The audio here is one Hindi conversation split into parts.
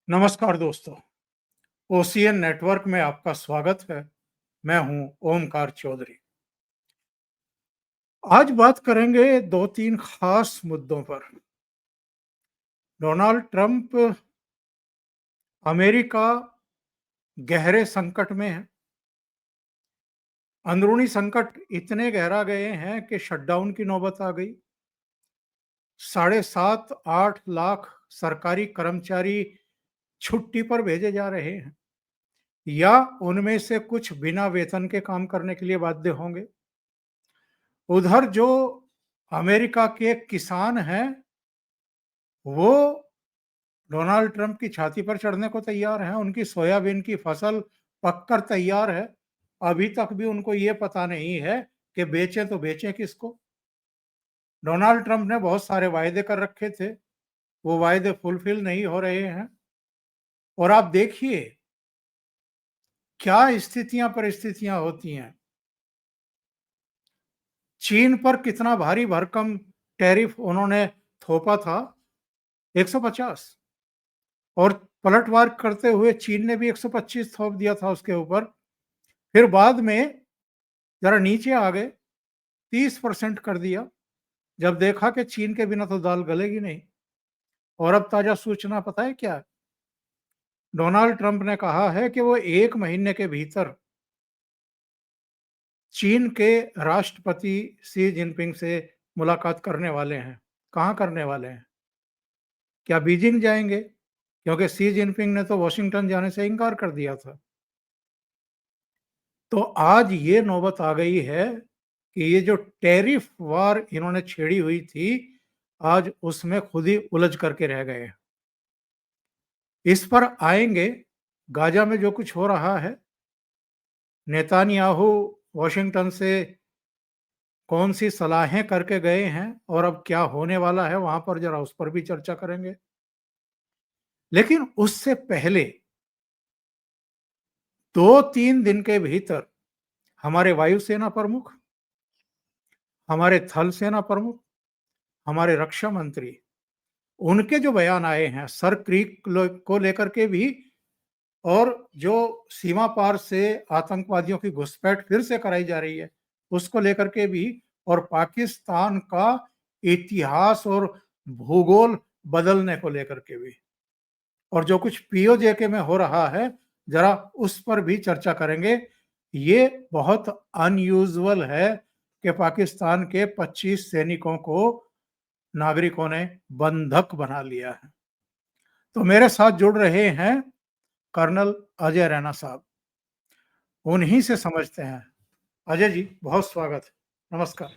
नमस्कार दोस्तों, ओसीएन नेटवर्क में आपका स्वागत है। मैं हूं ओमकार चौधरी। आज बात करेंगे 2-3 खास मुद्दों पर। डोनाल्ड ट्रंप अमेरिका गहरे संकट में है। अंदरूनी संकट इतने गहरा गए हैं कि शटडाउन की नौबत आ गई। 7.5-8 लाख सरकारी कर्मचारी छुट्टी पर भेजे जा रहे हैं या उनमें से कुछ बिना वेतन के काम करने के लिए बाध्य होंगे। उधर जो अमेरिका के किसान हैं, वो डोनाल्ड ट्रंप की छाती पर चढ़ने को तैयार हैं। उनकी सोयाबीन की फसल पककर तैयार है। अभी तक भी उनको ये पता नहीं है कि बेचें तो बेचें किसको। डोनाल्ड ट्रंप ने बहुत सारे वायदे कर रखे थे, वो वायदे फुलफिल नहीं हो रहे हैं। और आप देखिए क्या स्थितियां परिस्थितियां होती हैं। चीन पर कितना भारी भरकम टैरिफ उन्होंने थोपा था, 150, और पलटवार करते हुए चीन ने भी 125 थोप दिया था उसके ऊपर। फिर बाद में जरा नीचे आ गए, 30% कर दिया, जब देखा कि चीन के बिना तो दाल गलेगी नहीं। और अब ताजा सूचना पता है क्या? डोनाल्ड ट्रंप ने कहा है कि वो 1 महीने के भीतर चीन के राष्ट्रपति शी जिनपिंग से मुलाकात करने वाले हैं। कहाँ करने वाले हैं? क्या बीजिंग जाएंगे? क्योंकि शी जिनपिंग ने तो वॉशिंगटन जाने से इनकार कर दिया था। तो आज ये नौबत आ गई है कि ये जो टैरिफ वार इन्होंने छेड़ी हुई थी, आज उसमें खुद ही उलझ करके रह गए हैं। इस पर आएंगे। गाजा में जो कुछ हो रहा है, नेतानियाहू वॉशिंगटन से कौन सी सलाहें करके गए हैं और अब क्या होने वाला है वहां पर, जरा उस पर भी चर्चा करेंगे। लेकिन उससे पहले 2-3 दिन के भीतर हमारे वायुसेना प्रमुख, हमारे थल सेना प्रमुख, हमारे रक्षा मंत्री, उनके जो बयान आए हैं सर क्रीक को लेकर के भी, और जो सीमा पार से आतंकवादियों की घुसपैठ फिर से कराई जा रही है उसको लेकर के भी, और पाकिस्तान का इतिहास और भूगोल बदलने को लेकर के भी, और जो कुछ पीओजेके में हो रहा है जरा उस पर भी चर्चा करेंगे। ये बहुत अनयूजुअल है कि पाकिस्तान के 25 सैनिकों को नागरिकों ने बंधक बना लिया है। तो मेरे साथ जुड़ रहे हैं कर्नल अजय रैना साहब, उन्हीं से समझते हैं। अजय जी, बहुत स्वागत है। नमस्कार।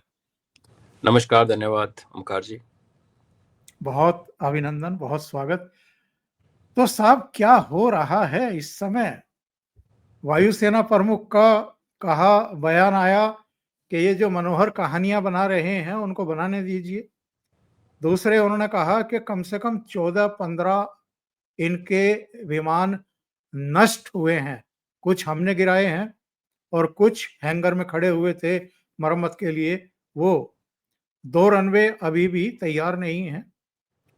नमस्कार, धन्यवाद ओमकार जी। बहुत अभिनंदन, बहुत स्वागत। तो साहब, क्या हो रहा है इस समय? वायुसेना प्रमुख का कहा, बयान आया कि ये जो मनोहर कहानियां बना रहे हैं उनको बनाने दीजिए। दूसरे उन्होंने कहा कि कम से कम 14-15 इनके विमान नष्ट हुए हैं, कुछ हमने गिराए हैं और कुछ हैंगर में खड़े हुए थे मरम्मत के लिए। वो 2 रनवे अभी भी तैयार नहीं हैं।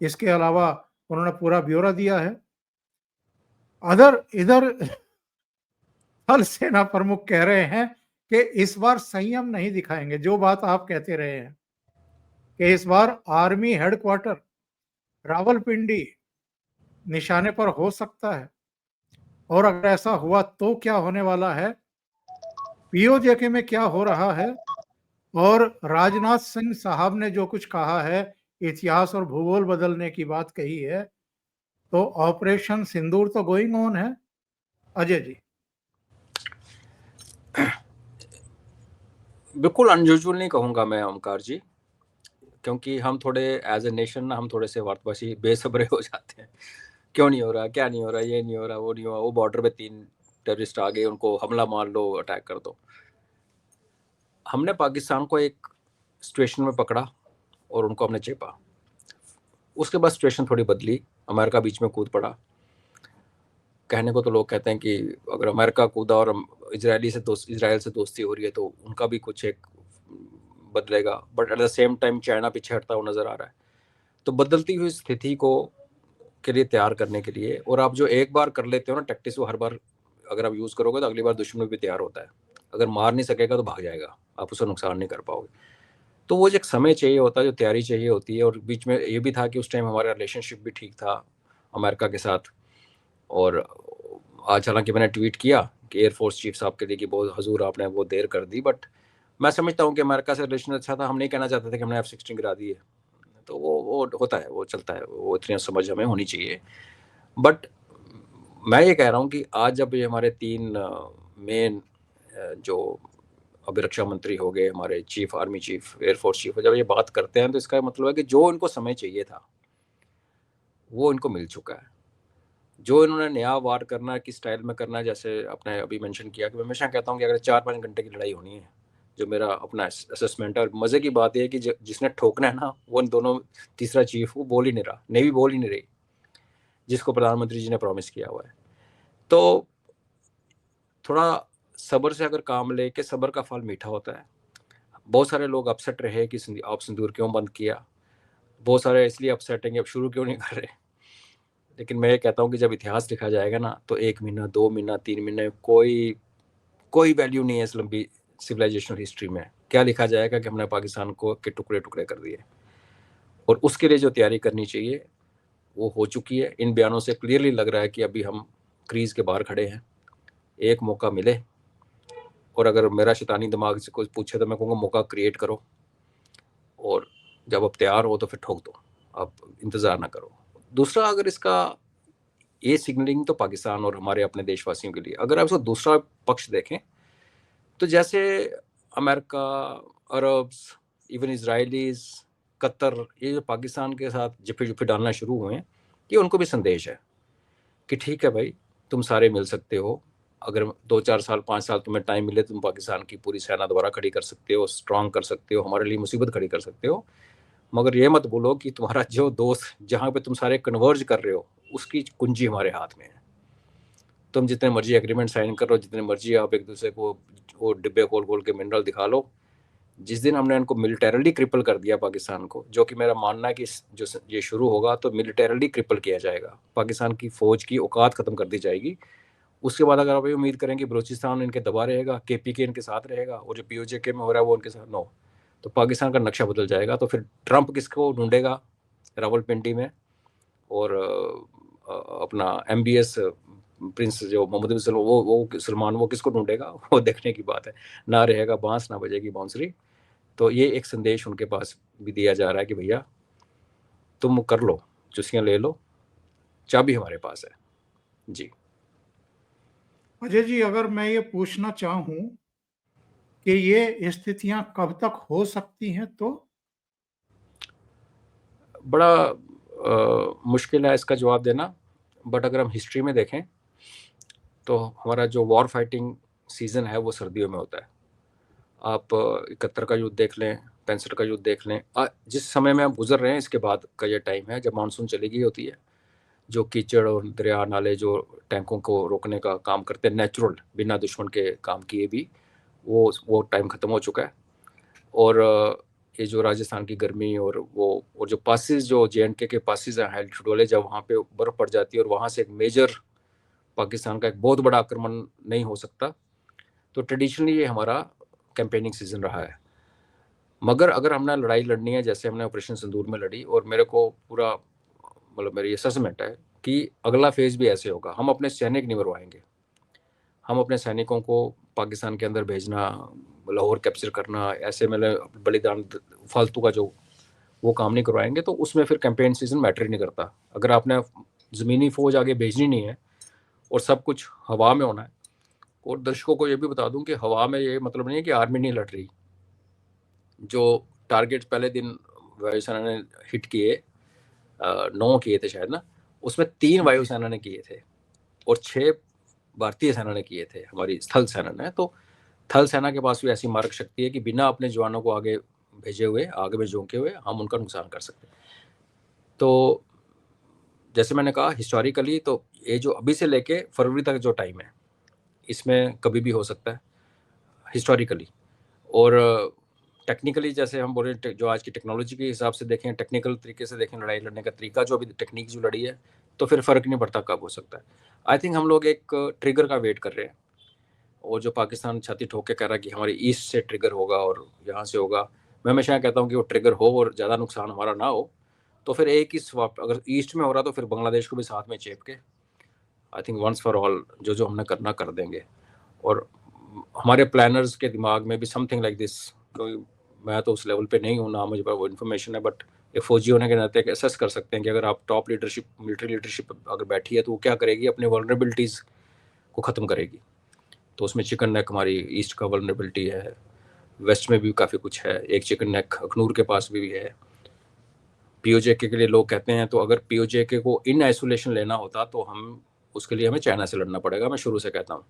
इसके अलावा उन्होंने पूरा ब्यौरा दिया है। अदर इधर थल सेना प्रमुख कह रहे हैं कि इस बार संयम नहीं दिखाएंगे, जो बात आप कहते रहे हैं कि इस बार आर्मी हेडक्वार्टर रावलपिंडी निशाने पर हो सकता है, और अगर ऐसा हुआ तो क्या होने वाला है, पीओजेके में क्या हो रहा है, और राजनाथ सिंह साहब ने जो कुछ कहा है, इतिहास और भूगोल बदलने की बात कही है, तो ऑपरेशन सिंदूर तो गोइंग ऑन है। अजय जी। बिल्कुल अनयूजुअल नहीं कहूँगा मैं ओमकार जी, क्योंकि हम थोड़े एज ए नेशन ना, हम थोड़े से भारतवासी बेसब्रे हो जाते हैं। क्यों नहीं हो रहा, क्या नहीं हो रहा, ये नहीं हो रहा, वो नहीं हो रहा, वो बॉर्डर पे 3 टेररिस्ट आ गए, उनको हमला मार लो, अटैक कर दो। हमने पाकिस्तान को एक सिचुएशन में पकड़ा और उनको हमने चेपा। उसके बाद सिचुएशन थोड़ी बदली, अमेरिका बीच में कूद पड़ा। कहने को तो लोग कहते हैं कि अगर अमेरिका कूदा और इजराइल से दोस्ती हो रही है तो उनका भी कुछ एक बदलेगा, but at the same time China पीछे हटता हुआ नजर आ रहा है। तो बदलती हुई स्थिति को के लिए तैयार करने के लिए। और आप जो एक बार कर लेते हो ना टैक्टिस, वो हर बार अगर आप यूज़ करोगे तो अगली बार दुश्मन भी तैयार होता है। अगर मार नहीं सकेगा तो भाग जाएगा, आप उसे नुकसान नहीं कर पाओगे। तो वो जो एक समय चाहिए होता है, जो तैयारी चाहिए होती है। और बीच में ये भी था कि उस टाइम हमारा रिलेशनशिप भी ठीक था अमेरिका के साथ। और आज हालांकि मैंने ट्वीट किया कि एयरफोर्स चीफ साहब के लिए कि बहुत हजूर आपने वो देर कर दी, बट मैं समझता हूँ कि अमेरिका से रिलेशन अच्छा था। हम नहीं कहना चाहते थे कि हमने F-16 गिरा दी है। तो वो होता है, वो चलता है, वो इतनी समझ हमें होनी चाहिए। बट मैं ये कह रहा हूँ कि आज जब ये हमारे 3 मेन जो अभी रक्षा मंत्री हो गए, हमारे chief, army chief, air force chief, जब ये बात करते हैं तो इसका मतलब है कि जो इनको समय चाहिए था वो इनको मिल चुका है। जो इन्होंने नया वार करना है, किस स्टाइल में करना है, जैसे आपने अभी मेंशन किया कि मैं हमेशा कहता हूँ कि अगर 4-5 घंटे की लड़ाई होनी है, जो मेरा अपना असेसमेंट है। और मज़े की बात यह है कि जिसने ठोकना है ना, वो इन दोनों, तीसरा चीफ वो बोल ही नहीं रहा, नेवी बोल ही नहीं रही, जिसको प्रधानमंत्री जी ने प्रॉमिस किया हुआ है। तो थोड़ा सब्र से अगर काम ले के, सब्र का फल मीठा होता है। बहुत सारे लोग अपसेट रहे कि आप सिंदूर क्यों बंद किया, बहुत सारे इसलिए अपसेट हैं कि अब शुरू क्यों नहीं कर रहे। लेकिन मैं ये कहता हूँ कि जब इतिहास लिखा जाएगा ना, तो 1 महीना, 2 महीना, 3 महीने कोई वैल्यू नहीं है इस लंबी सिविलाइजेशनल हिस्ट्री में। क्या लिखा जाएगा कि हमने पाकिस्तान को के टुकड़े टुकड़े कर दिए। और उसके लिए जो तैयारी करनी चाहिए वो हो चुकी है। इन बयानों से क्लियरली लग रहा है कि अभी हम क्रीज के बाहर खड़े हैं। एक मौका मिले, और अगर मेरा शैतानी दिमाग से कोई पूछे तो मैं कहूँगा मौका क्रिएट करो, और जब आप तैयार हो तो फिर ठोक दो, आप इंतज़ार ना करो। दूसरा, अगर इसका ये सिग्नलिंग तो पाकिस्तान और हमारे अपने देशवासियों के लिए, अगर आप इसका दूसरा पक्ष देखें तो जैसे America, Arabs, even Israelites, Qatar, ये जो पाकिस्तान के साथ जफे जुफे डालना शुरू हुए हैं, ये उनको भी संदेश है कि ठीक है भाई, तुम सारे मिल सकते हो। अगर 2-4 साल, 5 साल तुम्हें टाइम मिले, तुम पाकिस्तान की पूरी सेना दोबारा खड़ी कर सकते हो, स्ट्रांग कर सकते हो, हमारे लिए मुसीबत खड़ी कर सकते हो। मगर ये मत बोलो कि तुम्हारा जो दोस्त जहाँ पे तुम सारे कन्वर्ज कर रहे हो, उसकी कुंजी हमारे हाथ में है। तुम जितने मर्जी एग्रीमेंट साइन करो, जितने मर्जी आप एक दूसरे को वो डिब्बे खोल खोल के मिनरल दिखा लो, जिस दिन हमने इनको मिलिटरली क्रिपल कर दिया पाकिस्तान को, जो कि मेरा मानना है कि जो ये शुरू होगा तो मिलिटरली क्रिपल किया जाएगा, पाकिस्तान की फौज की औकात खत्म कर दी जाएगी। उसके बाद अगर आप ये उम्मीद करें कि बलूचिस्तान इनके दबा रहेगा, केपीके इनके साथ रहेगा, और जो पीओजेके में हो रहा है वो उनके साथ, नो, तो पाकिस्तान का नक्शा बदल जाएगा। तो फिर ट्रंप किसको ढूंढेगा रावलपिंडी में, और अपना MBS प्रिंस जो मोहम्मद बिन सलमान, वो सलमान, वो किसको ढूंढेगा, वो देखने की बात है। ना रहेगा बांस, ना बजेगी बांसुरी। तो ये एक संदेश उनके पास भी दिया जा रहा है कि भैया तुम कर लो, चुस्कियां ले लो, चाबी हमारे पास है। जी अजय जी, अगर मैं ये पूछना चाहूं कि ये स्थितियां कब तक हो सकती हैं, तो बड़ा मुश्किल है इसका जवाब देना। बट अगर हम हिस्ट्री में देखें तो हमारा जो वॉर फाइटिंग सीज़न है वो सर्दियों में होता है। आप 71 का युद्ध देख लें, 65 का युद्ध देख लें, जिस समय में आप गुजर रहे हैं इसके बाद का ये टाइम है जब मानसून चली गई होती है, जो कीचड़ और दरिया नाले जो टैंकों को रोकने का काम करते हैं नेचुरल, बिना दुश्मन के काम किए भी, वो टाइम ख़त्म हो चुका है। और ये जो राजस्थान की गर्मी और जो पासिस, जो JNK के पासिस हैं हेल्टोडोले, जब वहाँ पे बर्फ़ पड़ जाती है और वहाँ से एक मेजर पाकिस्तान का एक बहुत बड़ा आक्रमण नहीं हो सकता, तो ट्रेडिशनली ये हमारा कैंपेनिंग सीजन रहा है। मगर अगर हमने लड़ाई लड़नी है जैसे हमने ऑपरेशन सिंदूर में लड़ी, और मेरे को पूरा मतलब मेरी असेसमेंट है कि अगला फेज भी ऐसे होगा, हम अपने सैनिक नहीं मरवाएंगे, हम अपने सैनिकों को पाकिस्तान के अंदर भेजना, लाहौर कैप्चर करना, ऐसे मतलब बलिदान फालतू का जो वो काम नहीं करवाएंगे। तो उसमें फिर कैंपेन सीजन मैटर ही नहीं करता। अगर आपने ज़मीनी फौज आगे भेजनी नहीं है और सब कुछ हवा में होना है, और दर्शकों को ये भी बता दूं कि हवा में ये मतलब नहीं है कि आर्मी नहीं लड़ रही। जो टारगेट पहले दिन वायुसेना ने हिट किए, 9 किए थे शायद ना, उसमें 3 वायुसेना ने किए थे और 6 भारतीय सेना ने किए थे, हमारी स्थल सेना ने। तो थल सेना के पास भी ऐसी मारक शक्ति है कि बिना अपने जवानों को आगे भेजे हुए, आगे में झोंके हुए, हम उनका नुकसान कर सकते हैं। तो जैसे मैंने कहा हिस्टोरिकली, तो ये जो अभी से लेके फरवरी तक जो टाइम है, इसमें कभी भी हो सकता है हिस्टोरिकली। और टेक्निकली जैसे हम बोल रहे हैं, जो आज की टेक्नोलॉजी के हिसाब से देखें, टेक्निकल तरीके से देखें, लड़ाई लड़ने का तरीका, जो अभी टेक्निक जो लड़ी है, तो फिर फ़र्क नहीं पड़ता कब हो सकता है। आई थिंक हम लोग एक ट्रिगर का वेट कर रहे हैं, और जो पाकिस्तान छाती ठोक के कह रहा है कि हमारे ईस्ट से ट्रिगर होगा और यहाँ से होगा, मैं हमेशा कहता हूँ कि वो ट्रिगर हो और ज़्यादा नुकसान हमारा ना हो, तो फिर एक ही स्वाप, अगर ईस्ट में हो रहा तो फिर बांग्लादेश को भी साथ में चेप के I think once for all जो जो हमने करना कर देंगे। और हमारे प्लानर्स के दिमाग में भी समथिंग लाइक दिस, कोई मैं तो उस लेवल पे नहीं हूँ ना, मुझे पर वो इन्फॉर्मेशन है, बट एक फौजी होने के नाते असेस कर सकते हैं कि अगर आप टॉप लीडरशिप, मिलिट्री लीडरशिप अगर बैठी है तो वो क्या करेगी, अपने वल्नरेबिलिटीज़ को ख़त्म करेगी। तो उसमें चिकन नेक हमारी ईस्ट का वल्नरेबिलिटी है, वेस्ट में भी काफ़ी कुछ है, एक चिकन नेक अखनूर के पास भी है। पीओजेके के लिए लोग कहते हैं, तो अगर पीओजेके को इन आइसोलेशन लेना होता तो हम उसके लिए हमें चाइना से लड़ना पड़ेगा। मैं शुरू से कहता हूँ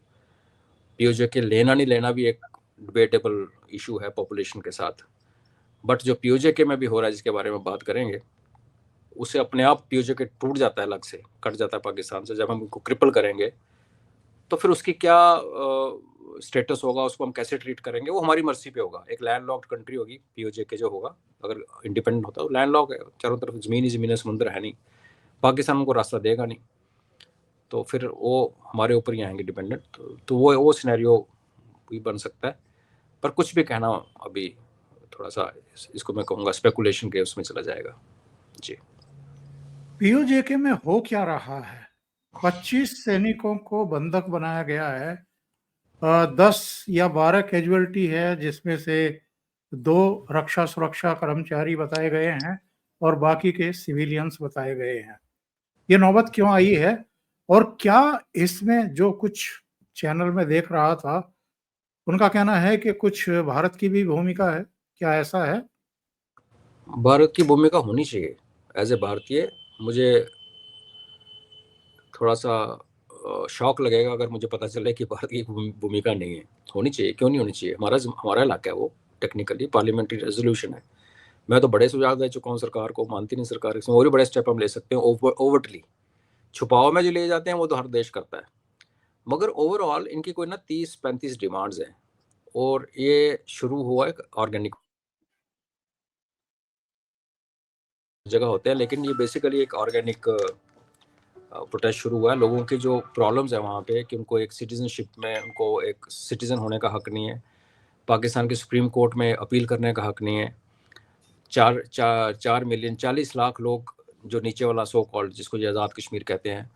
पीओजेके लेना नहीं लेना भी एक डिबेटेबल इशू है पॉपुलेशन के साथ, बट जो पीओजेके में भी हो रहा है जिसके बारे में बात करेंगे, उससे अपने आप पीओजेके टूट जाता है, अलग से कट जाता है पाकिस्तान से। जब हम उनको क्रिपल करेंगे तो फिर उसकी क्या स्टेटस होगा, उसको हम कैसे ट्रीट करेंगे, वो हमारी मर्जी पे होगा। एक लैंड लॉक्ड कंट्री होगी पीओजेके जो होगा, अगर इंडिपेंडेंट होता है, लैंड लॉक है, चारों तरफ ज़मीन ही ज़मीन है, समुद्र है नहीं, पाकिस्तान उनको रास्ता देगा नहीं, तो फिर वो हमारे ऊपर ही आएंगे डिपेंडेंट। तो वो सिनेरियो भी बन सकता है, पर कुछ भी कहना अभी थोड़ा सा इसको मैं कहूँगा स्पेकुलेशन के उसमें चला जाएगा जी। पीओजेके में हो क्या रहा है? 25 सैनिकों को बंधक बनाया गया है, 10 या 12 कैजुअलिटी है, जिसमें से 2 रक्षा सुरक्षा कर्मचारी बताए गए हैं और बाकी के सिविलियंस बताए गए हैं। ये नौबत क्यों आई है, और क्या इसमें जो कुछ चैनल में देख रहा था उनका कहना है कि कुछ भारत की भी भूमिका है, क्या ऐसा है? भारत की भूमिका होनी चाहिए। एज ए भारतीय मुझे थोड़ा सा शौक लगेगा अगर मुझे पता चले कि भारत की भूमिका नहीं है। होनी चाहिए, क्यों नहीं होनी चाहिए, हमारा इलाका है वो, टेक्निकली पार्लियामेंट्री रेजोल्यूशन है। मैं तो बड़े सुझाव दे चुका हूँ सरकार को, मानती नहीं सरकार, इसमें और भी बड़े स्टेप हम ले सकते हैं। ओवरटली छुपाव में जो ले जाते हैं वो तो हर देश करता है, मगर ओवरऑल इनकी कोई ना 30-35 डिमांड्स हैं, और ये शुरू हुआ एक ऑर्गेनिक जगह होते हैं, लेकिन ये बेसिकली एक ऑर्गेनिक प्रोटेस्ट शुरू हुआ है। लोगों की जो प्रॉब्लम्स है वहाँ पे कि उनको एक सिटीजनशिप में, उनको एक सिटीज़न होने का हक नहीं है, पाकिस्तान के सुप्रीम कोर्ट में अपील करने का हक नहीं है। 4 मिलियन 40 लाख लोग जो नीचे वाला सो कॉल्ड जिसको आज़ाद कश्मीर कहते हैं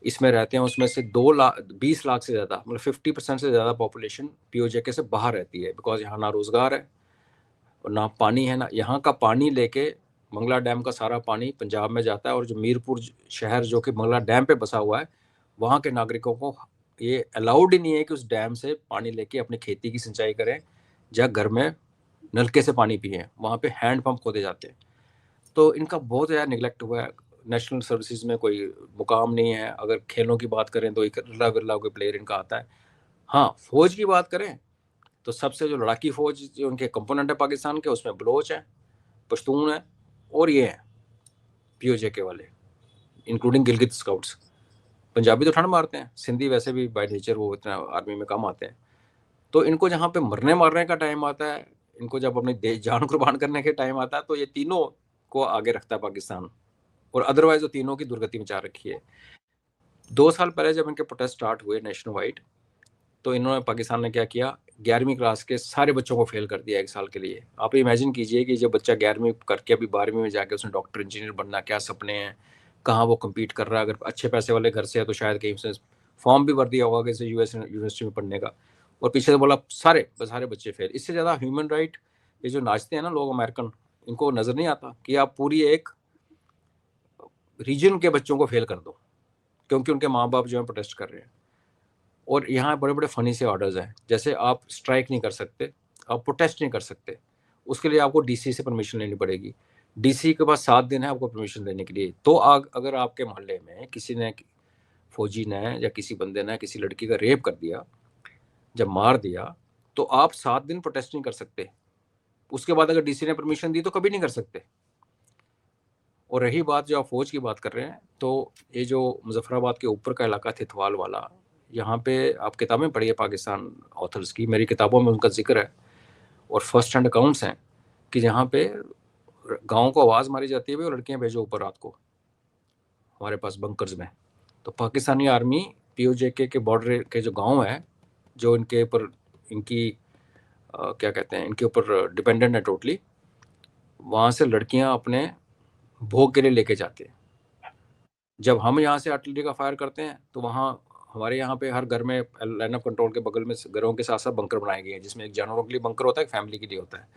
इसमें रहते हैं, उसमें से 20 लाख से ज़्यादा, मतलब 50% से ज़्यादा पॉपुलेशन पीओजेके से बाहर रहती है, बिकॉज यहाँ ना रोज़गार है और ना पानी है। ना यहाँ का पानी लेके मंगला डैम का सारा पानी पंजाब में जाता है, और जो मीरपुर शहर जो कि मंगला डैम पे बसा हुआ है, वहाँ के नागरिकों को ये अलाउड ही नहीं है कि उस डैम से पानी लेके अपनी खेती की सिंचाई करें या घर में नलके से पानी पिए। वहाँ पे हैंड पंप खोदे जाते हैं। तो इनका बहुत ज़्यादा निगलेक्ट हुआ है। नेशनल सर्विसेज में कोई मुकाम नहीं है। अगर खेलों की बात करें तो एक रला बिरला कोई प्लेयर इनका आता है। हाँ, फौज की बात करें तो सबसे जो लड़ाकी फौज जो उनके कंपोनेंट है पाकिस्तान के, उसमें बलोच है, पश्तून है, और ये हैं पीओजेके वाले, इंक्लूडिंग गिलगित स्काउट्स। पंजाबी तो ठंड मारते हैं, सिंधी वैसे भी बाय नेचर वो इतना आर्मी में कम आते हैं। तो इनको जहाँ पे मरने मारने का टाइम आता है, इनको जब अपनी जान कुर्बान करने के टाइम आता है, तो ये तीनों को आगे रखता है पाकिस्तान, और अदरवाइज वो तीनों की दुर्गति मचा रखी है। 2 साल पहले जब इनके प्रोटेस्ट स्टार्ट हुए नेशनल वाइड, तो इन्होंने, पाकिस्तान ने क्या किया, 11वीं क्लास के सारे बच्चों को फेल कर दिया 1 साल के लिए। आप इमेजिन कीजिए कि जब बच्चा 11वीं करके अभी 12वीं में जाके उसने डॉक्टर इंजीनियर बनना, क्या सपने हैं, कहाँ वो कम्पीट कर रहा है। अगर अच्छे पैसे वाले घर से है तो शायद कहीं उसने फॉर्म भी भर दिया होगा किसी यूएस यूनिवर्सिटी में पढ़ने का, और पीछे से बोला सारे बच्चे फेल। इससे ज़्यादा ह्यूमन राइट, ये जो नाचते हैं ना लोग अमेरिकन, इनको नज़र नहीं आता कि आप पूरी एक रीजन के बच्चों को फेल कर दो क्योंकि उनके माँ बाप जो है प्रोटेस्ट कर रहे हैं। और यहाँ बड़े बड़े फनी से ऑर्डर्स हैं, जैसे आप स्ट्राइक नहीं कर सकते, आप प्रोटेस्ट नहीं कर सकते, उसके लिए आपको डीसी से परमिशन लेनी पड़ेगी। डीसी के पास 7 दिन है आपको परमिशन देने के लिए। तो अगर आपके मोहल्ले में किसी ने, फौजी ने या किसी बंदे ने किसी लड़की का रेप कर दिया, जब मार दिया, तो आप 7 दिन प्रोटेस्ट नहीं कर सकते। उसके बाद अगर डीसी ने परमिशन दी तो कभी नहीं कर सकते। और रही बात जो आप फौज की बात कर रहे हैं, तो ये जो मुजफ्फराबाद के ऊपर का इलाका थितवाल वाला, यहाँ पे आप किताबें पढ़िए पाकिस्तान ऑथर्स की, मेरी किताबों में उनका जिक्र है, और फर्स्ट हैंड अकाउंट्स हैं कि जहाँ पे गाँव को आवाज़ मारी जाती है, और लड़कियाँ भेजो ऊपर रात को। हमारे पास बंकर्स में। तो पाकिस्तानी आर्मी पीओजेके के बॉर्डर के जो गांव है, जो इनके ऊपर इनकी क्या कहते हैं, इनके ऊपर डिपेंडेंट है टोटली, वहाँ से लड़कियाँ अपने भोग के लिए लेके जाते हैं। जब हम यहाँ से आर्टिलरी का फायर करते हैं तो वहाँ हमारे यहाँ पे हर घर में लाइन ऑफ कंट्रोल के बगल में घरों के साथ साथ बंकर बनाए गए हैं, जिसमें एक जानवरों के लिए बंकर होता है, एक फैमिली के लिए होता है।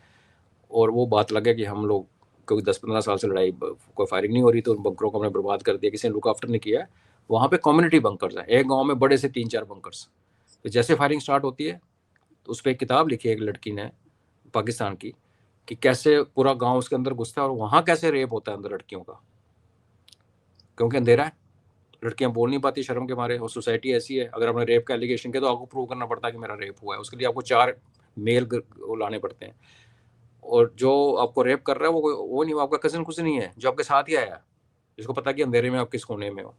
और वो बात लगे कि हम लोग क्योंकि 10-15 साल से लड़ाई कोई फायरिंग नहीं हो रही, तो उन बंकरों को हमने बर्बाद कर दिया, किसी ने लुक आफ्टर नहीं किया। वहाँ पे कम्युनिटी बंकर्स है, एक गाँव में बड़े से 3-4 बंकर्स। तो जैसे फायरिंग स्टार्ट होती है तो उस पर एक किताब लिखी है एक लड़की ने पाकिस्तान की, कि कैसे पूरा गाँव उसके अंदर घुसता है और वहाँ कैसे रेप होता है अंदर लड़कियों का, क्योंकि अंधेरा है, लड़कियां बोल नहीं पाती शर्म के मारे। और सोसाइटी ऐसी है, अगर आपने रेप का एलिगेशन किया तो आपको प्रूव करना पड़ता है कि मेरा रेप हुआ है, उसके लिए आपको 4 मेल लाने पड़ते हैं। और जो आपको रेप कर रहा है वो नहीं, वो आपका कजन कुछ नहीं है, जो आपके साथ ही आया, जिसको पता कि अंधेरे में आप किस कोने में हो।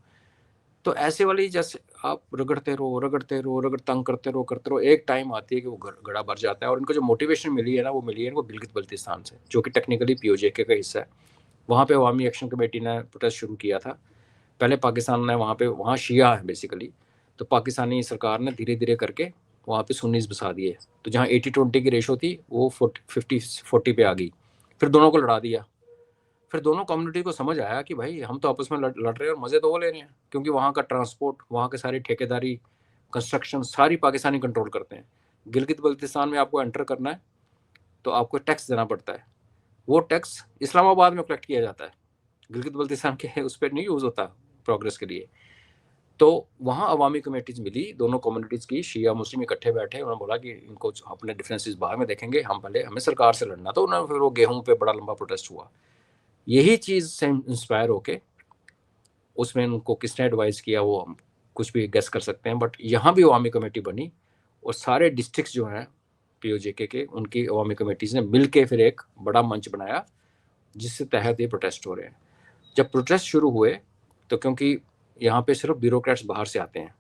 तो ऐसे वाली जैसे आप रगड़ते रहो, तंग करते रहो, एक टाइम आती है कि वो गड़ा भर जाता है। और इनको जो मोटिवेशन मिली है ना, वो मिली है इनको गिलगित बल्तिस्तान से, जो कि टेक्निकली पीओजेके का हिस्सा है। वहाँ पे अवामी एक्शन कमेटी ने प्रोटेस्ट शुरू किया था। पहले पाकिस्तान ने वहाँ शिया है बेसिकली, तो पाकिस्तानी सरकार ने धीरे धीरे करके वहाँ पे सुन्नीस बसा दिए। तो जहाँ 80-20 की रेशो थी वो 50-40 पे आ गई। फिर दोनों को लड़ा दिया। फिर दोनों कम्युनिटी को समझ आया कि भाई हम तो आपस में लड़ रहे हैं और मज़े तो वो ले रहे हैं, क्योंकि वहाँ का ट्रांसपोर्ट, वहाँ के सारी ठेकेदारी, कंस्ट्रक्शन सारी पाकिस्तानी कंट्रोल करते हैं। गिलगित बल्तिस्तान में आपको एंटर करना है तो आपको टैक्स देना पड़ता है। वो टैक्स इस्लामाबाद में कलेक्ट किया जाता है, गिलगित बल्तिस्तान के उस पर नहीं यूज़ होता प्रोग्रेस के लिए। तो वहाँ अवामी कमेटीज मिली दोनों कम्युनिटीज़ की, शिया मुस्लिम इकट्ठे बैठे। उन्होंने बोला कि इनको अपने डिफरेंसेस बाद में देखेंगे, हम पहले हमें सरकार से लड़ना। तो उन्होंने फिर वो गेहूं पे बड़ा लंबा प्रोटेस्ट हुआ। यही चीज़ से इंस्पायर होके उसमें उनको किसने एडवाइस किया वो हम कुछ भी गेस कर सकते हैं, बट यहाँ भी अवामी कमेटी बनी और सारे डिस्ट्रिक्ट जो हैं पीओजेके के, उनकी अवामी कमेटीज़ ने मिल के फिर एक बड़ा मंच बनाया जिससे तहत ये प्रोटेस्ट हो रहे हैं। जब प्रोटेस्ट शुरू हुए तो क्योंकि यहाँ पे सिर्फ ब्यूरोक्रेट्स बाहर से आते हैं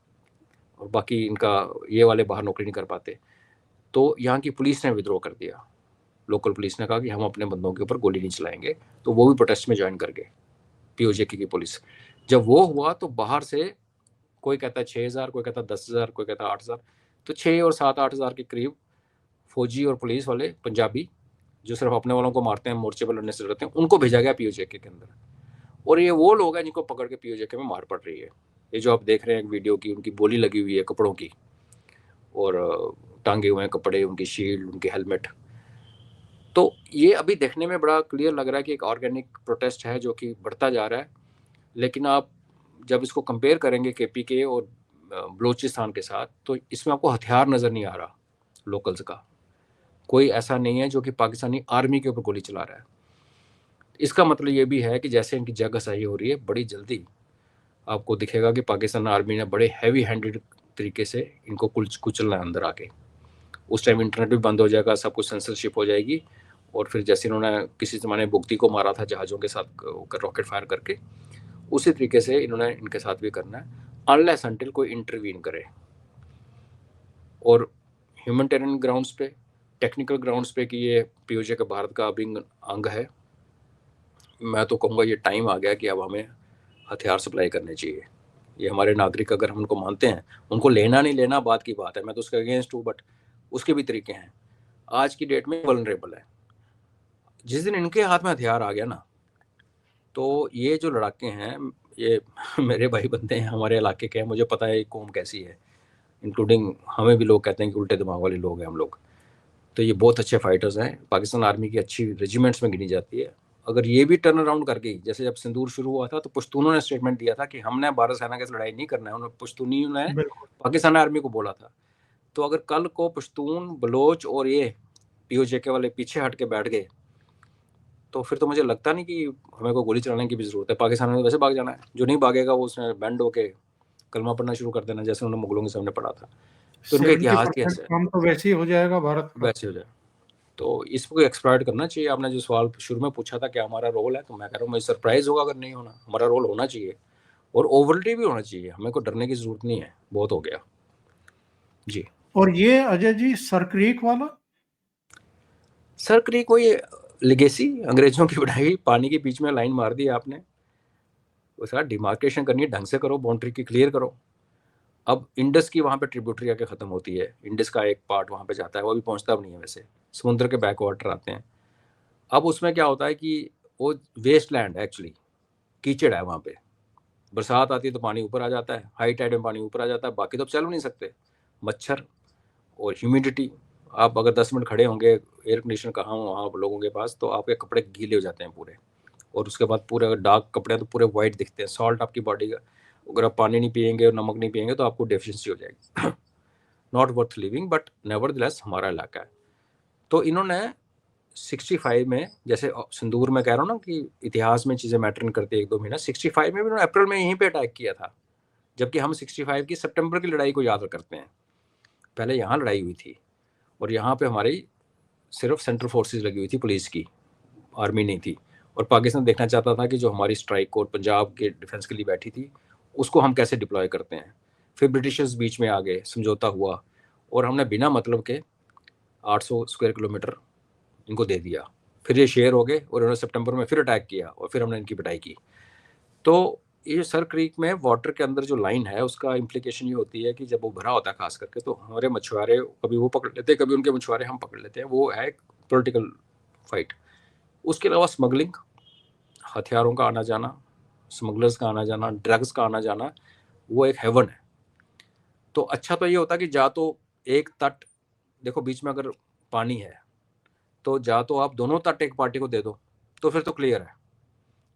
और बाकी इनका ये वाले बाहर नौकरी नहीं कर पाते, तो यहाँ की पुलिस ने विद्रोह कर दिया। लोकल पुलिस ने कहा कि हम अपने बंदों के ऊपर गोली नहीं चलाएंगे, तो वो भी प्रोटेस्ट में ज्वाइन कर गए पीओजेके की पुलिस। जब वो हुआ तो बाहर से कोई कहता है 6,000, कोई कहता है 10,000, कोई कहता है 8,000, तो 6 और 7-8 हज़ार के करीब फौजी और पुलिस वाले पंजाबी जो सिर्फ अपने वालों को मारते हैं, मोर्चे पर लड़ने से लड़ते हैं, उनको भेजा गया पीओजेके के अंदर। और ये वो लोग हैं जिनको पकड़ के पीओजेके में मार पड़ रही है। ये जो आप देख रहे हैं एक वीडियो की, उनकी बोली लगी हुई है कपड़ों की, और टांगे हुए हैं कपड़े, उनकी शील्ड, उनके हेलमेट। तो ये अभी देखने में बड़ा क्लियर लग रहा है कि एक ऑर्गेनिक प्रोटेस्ट है जो कि बढ़ता जा रहा है। लेकिन आप जब इसको कंपेयर करेंगे केपी के और बलूचिस्तान के साथ, तो इसमें आपको हथियार नज़र नहीं आ रहा लोकल्स का। कोई ऐसा नहीं है जो कि पाकिस्तानी आर्मी के ऊपर गोली चला रहा है। इसका मतलब ये भी है कि जैसे इनकी जगहसाही हो रही है, बड़ी जल्दी आपको दिखेगा कि पाकिस्तान आर्मी ने बड़े हैवी हैंडेड तरीके से इनको कुचलना है अंदर आके। उस टाइम इंटरनेट भी बंद हो जाएगा, सब कुछ सेंसरशिप हो जाएगी। और फिर जैसे इन्होंने किसी ज़माने बुगती को मारा था जहाज़ों के साथ रॉकेट फायर करके, उसी तरीके से इन्होंने इनके साथ भी करना है, अनलेस अनटिल कोई इंटरवीन करे। और ह्यूमैनिटेरियन ग्राउंड्स पे, टेक्निकल ग्राउंड्स पे कि ये पीओजेके का भारत का अभिन्न अंग है, मैं तो कहूँगा ये टाइम आ गया कि अब हमें हथियार सप्लाई करने चाहिए। ये हमारे नागरिक अगर हम उनको मानते हैं, उनको लेना नहीं लेना बात की बात है, मैं तो उसके अगेंस्ट हूँ, बट उसके भी तरीके हैं। आज की डेट में वल्नरेबल है। जिस दिन इनके हाथ में हथियार आ गया ना, तो ये जो लड़ाके हैं ये मेरे भाई बनते हैं, हमारे इलाके के हैं, मुझे पता है ये कौम कैसी है, इंक्लूडिंग हमें भी लोग कहते हैं कि उल्टे दिमाग वाले लोग हैं हम लोग। तो ये बहुत अच्छे फाइटर्स हैं, पाकिस्तान आर्मी की अच्छी रेजिमेंट्स में गिनी जाती है। अगर ये भी टर्न अराउंड कर गई, जैसे जब सिंदूर शुरू हुआ था तो पश्तूनों ने स्टेटमेंट दिया था कि हमने भारत सेना के साथ लड़ाई नहीं करना है, उन्होंने पश्तूनी ने पाकिस्तान आर्मी को बोला था। तो अगर कल को पश्तून, बलोच और ये पीओजेके वाले पीछे हट के बैठ गए, तो फिर तो मुझे लगता नहीं कि हमें को गोली चलाने की भी जरूरत है। पाकिस्तान में वैसे भाग जाना है, जो नहीं भागेगा वो उसने बैंड होके कलमा पढ़ना शुरू कर देना, जैसे उन्होंने मुगलों के सामने पढ़ा था। तो उनका इतिहास ही ऐसा है, काम तो वैसे ही हो जाएगा भारत का। वैसे हो जाए। तो इसको एक्सप्लॉइट करना चाहिए। आपने जो सवाल शुरू में पूछा था क्या हमारा रोल है, तो मैं कह रहा हूँ मुझे सरप्राइज होगा अगर नहीं होना। हमारा रोल होना चाहिए और ओवरली भी होना चाहिए, हमें को डरने की जरूरत नहीं है, बहुत हो गया जी। और ये अजय जी सरक्रीक वाला, सरक्रीक कोई लेगेसी अंग्रेजों की बढ़ाई, पानी के बीच में लाइन मार दी आपने, वो सारा डिमार्केशन करनी है, ढंग से करो, बाउंड्री की क्लियर करो। अब इंडस की वहाँ पे ट्रिब्यूटरी आके ख़त्म होती है, इंडस का एक पार्ट वहाँ पे जाता है, वो अभी पहुँचता भी नहीं है वैसे, समुद्र के बैक वाटर आते हैं। अब उसमें क्या होता है कि वो वेस्ट लैंड एक्चुअली, कीचड़ है वहाँ पे, बरसात आती है तो पानी ऊपर आ जाता है, हाई टाइड में पानी ऊपर आ जाता है, बाकी तो चल नहीं सकते। मच्छर और ह्यूमिडिटी, आप अगर 10 मिनट खड़े होंगे, एयर कंडीशनर कहाँ हो वहाँ लोगों के पास, तो आपके कपड़े गीले हो जाते हैं पूरे, और उसके बाद पूरे अगर डार्क कपड़े हैं तो पूरे वाइट दिखते हैं। सॉल्ट आपकी बॉडी का, अगर आप पानी नहीं पियेंगे और नमक नहीं पियेंगे तो आपको डेफिशिएंसी हो जाएगी। Not worth living, but nevertheless हमारा इलाका है। तो इन्होंने 65 में, जैसे सिंदूर में कह रहा हूँ ना कि इतिहास में चीज़ें मैटर नहीं करती 1-2 महीना, 65 में भी उन्होंने अप्रैल में यहीं पे अटैक किया था, जबकि हम 65 की सितंबर की लड़ाई को याद करते हैं। पहले यहाँ लड़ाई हुई थी, और यहाँ पे हमारी सिर्फ सेंट्रल फोर्सेस लगी हुई थी, पुलिस की, आर्मी नहीं थी। और पाकिस्तान देखना चाहता था कि जो हमारी स्ट्राइक कोर पंजाब के डिफेंस के लिए बैठी थी, उसको हम कैसे डिप्लॉय करते हैं। फिर ब्रिटिशर्स बीच में आ गए, समझौता हुआ, और हमने बिना मतलब के 800 स्क्वायर किलोमीटर इनको दे दिया। फिर ये शेयर हो गए, और उन्होंने सितंबर में फिर अटैक किया, और फिर हमने इनकी पिटाई की। तो ये सर क्रीक में वाटर के अंदर जो लाइन है, उसका इम्प्लीकेशन ये होती है कि जब वो भरा होता है खास करके, तो हमारे मछुआरे कभी वो पकड़ लेते हैं, कभी उनके मछुआरे हम पकड़ लेते हैं। वो है एक पॉलिटिकल फाइट। उसके अलावा स्मगलिंग, हथियारों का आना जाना, स्मगलर्स का आना जाना, ड्रग्स का आना जाना, वो एक हेवन है। तो अच्छा तो ये होता है कि जा तो एक तट, देखो बीच में अगर पानी है तो जा तो आप दोनों तट एक पार्टी को दे दो, तो फिर तो क्लियर है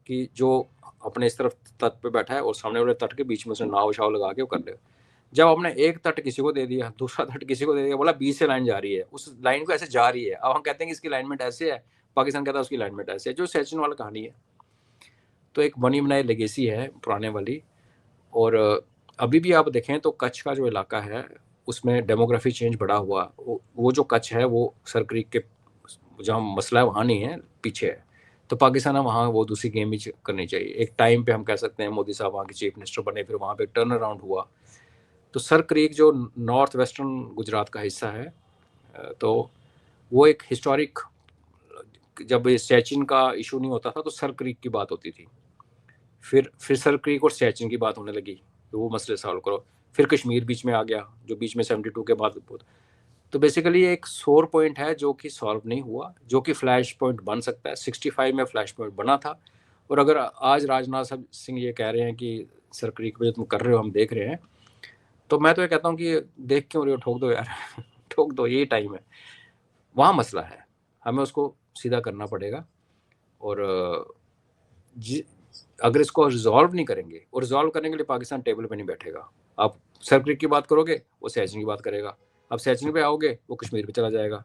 कि जो अपने इस तरफ तट पे बैठा है और सामने वाले तट के बीच में से नाव शाव लगा के वो कर ले। जब आपने एक तट किसी को दे दिया, दूसरा तट किसी को दे दिया, बोला बीच से लाइन जा रही है, उस लाइन को ऐसे जा रही है। अब हम कहते हैं कि इसकी अलाइनमेंट ऐसे है, पाकिस्तान कहता है उसकी अलाइनमेंट ऐसे है, जो सचिन वाला कहानी है। तो एक बनी बनाई लेगेसी है पुराने वाली। और अभी भी आप देखें तो कच्छ का जो इलाका है, उसमें डेमोग्राफी चेंज बड़ा हुआ। वो जो कच्छ है वो सर क्रीक के जहाँ मसला है वहाँ नहीं है, पीछे है। तो पाकिस्तान वहाँ वो दूसरी गेम भी करनी चाहिए। एक टाइम पे हम कह सकते हैं मोदी साहब वहाँ के चीफ मिनिस्टर बने, फिर वहाँ पे टर्न अराउंड हुआ। तो सर क्रीक जो नॉर्थ वेस्टर्न गुजरात का हिस्सा है, तो वो एक हिस्टोरिक, जब सचिन का इशू नहीं होता था तो सर क्रीक की बात होती थी। फिर सर क्रीक और सचिन की बात होने लगी, तो वो मसले सॉल्व करो। फिर कश्मीर बीच में आ गया, जो बीच में 72 के बाद। तो बेसिकली एक सोर पॉइंट है जो कि सॉल्व नहीं हुआ, जो कि फ्लैश पॉइंट बन सकता है। 65 में फ्लैश पॉइंट बना था। और अगर आज राजनाथ सिंह ये कह रहे हैं कि सर क्रीक पे तुम कर रहे हो, हम देख रहे हैं, तो मैं तो ये कहता हूँ कि देख क्यों रहे हो, ठोक दो यार। ठोक दो, यही टाइम है। वहाँ मसला है, हमें उसको सीधा करना पड़ेगा। और अगर इसको रिजॉल्व नहीं करेंगे, और रिजॉल्व करने के लिए पाकिस्तान टेबल पे नहीं बैठेगा। आप सर क्रीक की बात करोगे, वो सचिन की बात करेगा। आप सचिन पे आओगे, वो कश्मीर पे चला जाएगा।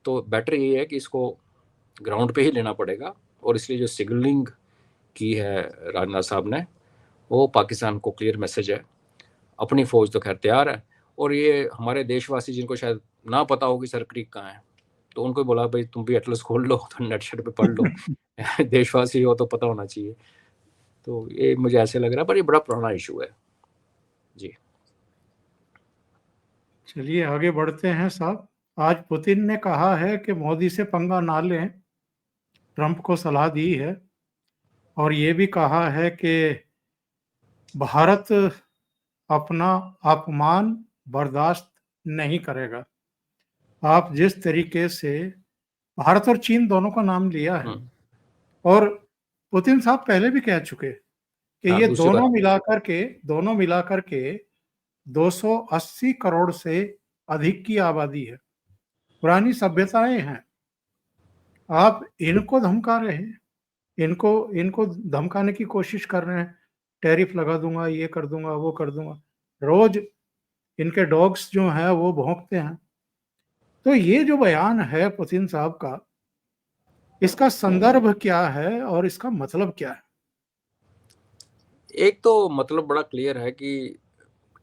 तो बेटर ये है कि इसको ग्राउंड पे ही लेना पड़ेगा। और इसलिए जो सिग्नलिंग की है राजनाथ साहब ने, वो पाकिस्तान को क्लियर मैसेज है। अपनी फौज तो खैर तैयार है, और ये हमारे देशवासी जिनको शायद ना पता हो कि सर क्रीक कहाँ है, तो उनको बोला भाई तुम भी एटलस खोल लो, तो नेट शेट पे पढ़ लो। देशवासी हो तो पता होना चाहिए। तो ये मुझे ऐसे लग रहा है, पर ये बड़ा पुराना इशू है जी। चलिए आगे बढ़ते हैं साहब। आज पुतिन ने कहा है कि मोदी से पंगा ना लें, ट्रंप को सलाह दी है, और ये भी कहा है कि भारत अपना अपमान बर्दाश्त नहीं करेगा। आप जिस तरीके से भारत और चीन दोनों का नाम लिया है, और पुतिन साहब पहले भी कह चुके कि हाँ, ये दूसरी बात दोनों मिलाकर के 280 करोड़ से अधिक की आबादी है, पुरानी सभ्यताएं हैं। आप इनको धमका रहे हैं, इनको इनको धमकाने की कोशिश कर रहे हैं, टैरिफ लगा दूंगा, ये कर दूंगा, वो कर दूंगा। रोज इनके डॉग्स जो हैं वो भौंकते हैं। तो ये जो बयान है पुतिन साहब का, इसका संदर्भ क्या है और इसका मतलब क्या है? एक तो मतलब बड़ा क्लियर है कि